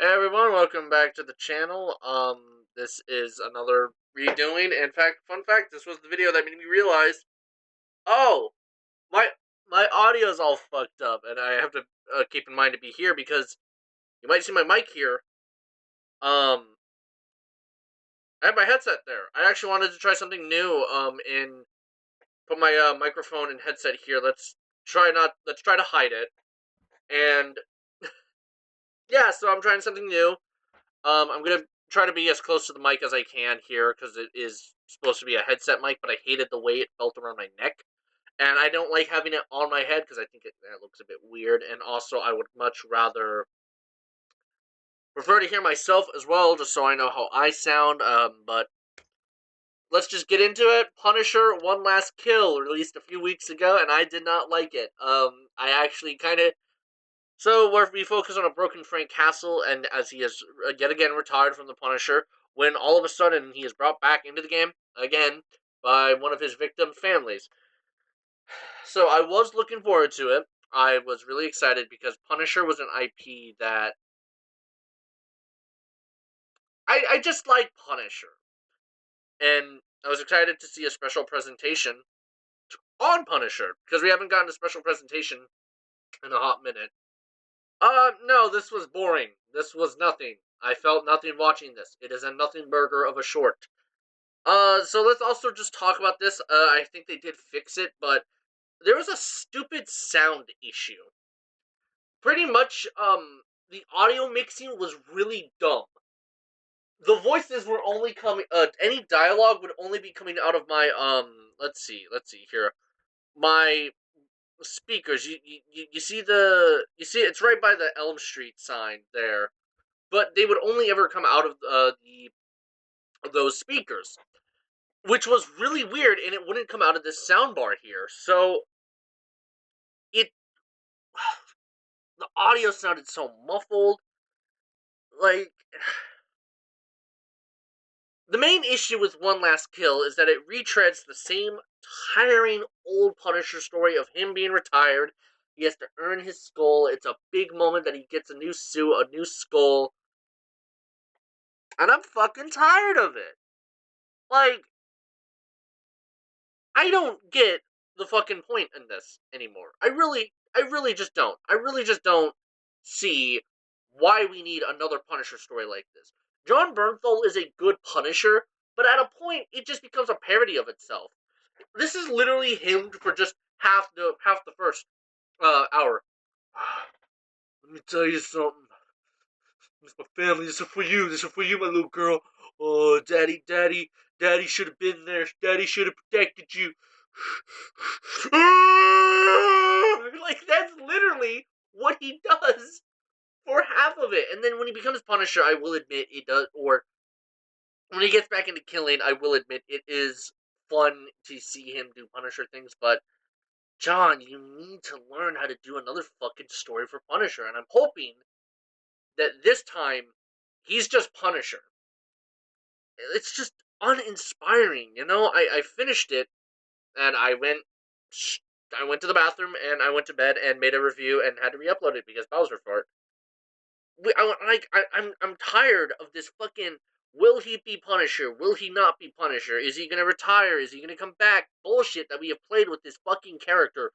Hey everyone, welcome back to the channel. This is another redoing. In fact, fun fact, this was the video that made me realize, oh, my my audio's all fucked up, and I have to keep in mind to be here because you might see my mic here. Um, I have my headset there. I actually wanted to try something new. And put my microphone and headset here. Let's try to hide it. And yeah, so I'm trying something new. I'm gonna try to be as close to the mic as I can here because it is supposed to be a headset mic, but I hated the way it felt around my neck, and I don't like having it on my head because I think it looks a bit weird. And also, I would much rather prefer to hear myself as well, just so I know how I sound. But let's just get into it. Punisher: One Last Kill released a few weeks ago, and I did not like it. I actually kind of where we focus on a broken Frank Castle, and as he is yet again retired from the Punisher, when all of a sudden he is brought back into the game again by one of his victim families. So I was looking forward to it. I was really excited because Punisher was an IP that I just like Punisher, and I was excited to see a special presentation on Punisher because we haven't gotten a special presentation in a hot minute. No, this was boring. This was nothing. I felt nothing watching this. It is a nothing burger of a short. So let's also just talk about this. I think they did fix it, but there was a stupid sound issue. Pretty much, the audio mixing was really dumb. The voices were only coming, any dialogue would only be coming out of my, let's see here. My speakers. You see it's right by the Elm Street sign there, but they would only ever come out of those speakers, which was really weird, and it wouldn't come out of this soundbar here. So it the audio sounded so muffled. Like, the main issue with One Last Kill is that it retreads the same tiring old Punisher story of him being retired. He has to earn his skull. It's a big moment that he gets a new suit, a new skull, and I'm fucking tired of it. Like, I don't get the fucking point in this anymore. I really just don't. I really just don't see why we need another Punisher story like this. John Bernthal is a good Punisher, but at a point it just becomes a parody of itself. This is literally him for just half the first hour. Let me tell you something. This is my family. This is for you. This is for you, my little girl. Oh, daddy should have been there. Daddy should have protected you. Like, that's literally what he does for half of it. And then when he becomes Punisher, I will admit it does, or when he gets back into killing, I will admit it is fun to see him do Punisher things, but John, you need to learn how to do another fucking story for Punisher, and I'm hoping that this time he's just Punisher. It's just uninspiring, you know. I finished it and I went to the bathroom and I went to bed and made a review and had to re-upload it because Bowser fart. I'm tired of this fucking. Will he be Punisher? Will he not be Punisher? Is he gonna retire? Is he gonna come back? Bullshit that we have played with this fucking character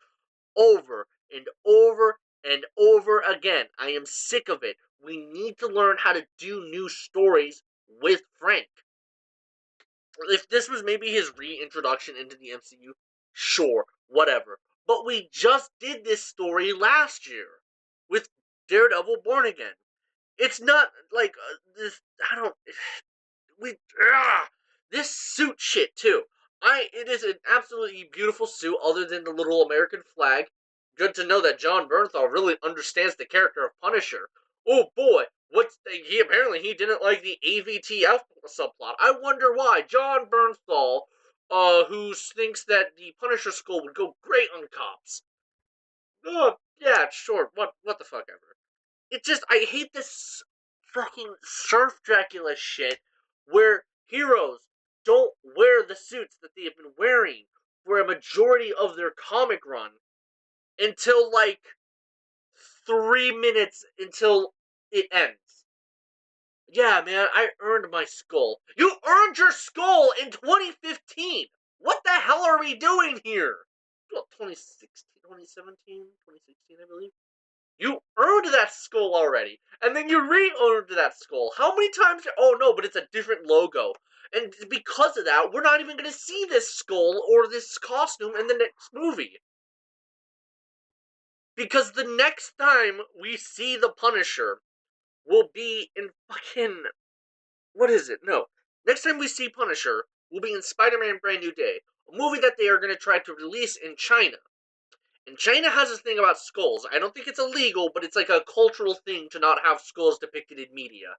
over and over and over again. I am sick of it. We need to learn how to do new stories with Frank. If this was maybe his reintroduction into the MCU, sure, whatever. But we just did this story last year with Daredevil Born Again. It's not like this. I don't. We this suit shit too. It is an absolutely beautiful suit, other than the little American flag. Good to know that John Bernthal really understands the character of Punisher. Oh boy, he didn't like the AVTF subplot. I wonder why. John Bernthal, who thinks that the Punisher skull would go great on cops. Oh yeah, sure. What the fuck ever. It just, I hate this fucking Surf Dracula shit where heroes don't wear the suits that they have been wearing for a majority of their comic run until like 3 minutes until it ends. Yeah, man, I earned my skull. You earned your skull in 2015! What the hell are we doing here? Well, 2016, 2017, 2016, I believe. You earned that skull already, and then you re-earned that skull. How many times? Oh no, but it's a different logo. And because of that, we're not even going to see this skull or this costume in the next movie. Because the next time we see the Punisher will be in fucking... What is it? No. Next time we see Punisher will be in Spider-Man Brand New Day, a movie that they are going to try to release in China. And China has this thing about skulls. I don't think it's illegal, but it's like a cultural thing to not have skulls depicted in media.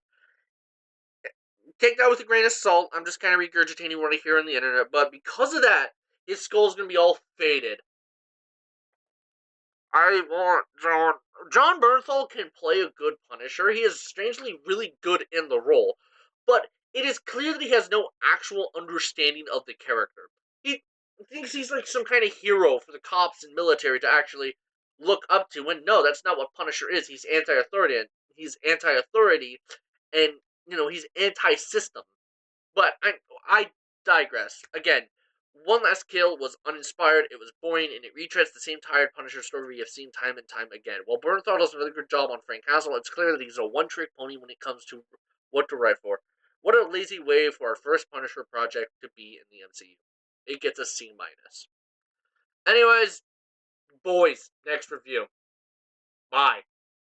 Take that with a grain of salt. I'm just kind of regurgitating what I hear on the internet, but because of that, his skull's going to be all faded. I want John. John Bernthal can play a good Punisher. He is strangely really good in the role, but it is clear that he has no actual understanding of the character. He thinks he's like some kind of hero for the cops and military to actually look up to. When no, that's not what Punisher is. He's anti-authority. He's anti-authority, and he's anti-system. But I digress. Again, One Last Kill was uninspired, it was boring, and it retreads the same tired Punisher story we have seen time and time again. While Bernthal does a really good job on Frank Castle, it's clear that he's a one-trick pony when it comes to what to write for. What a lazy way for our first Punisher project to be in the MCU. It gets a C minus. Anyways, boys, next review. Bye.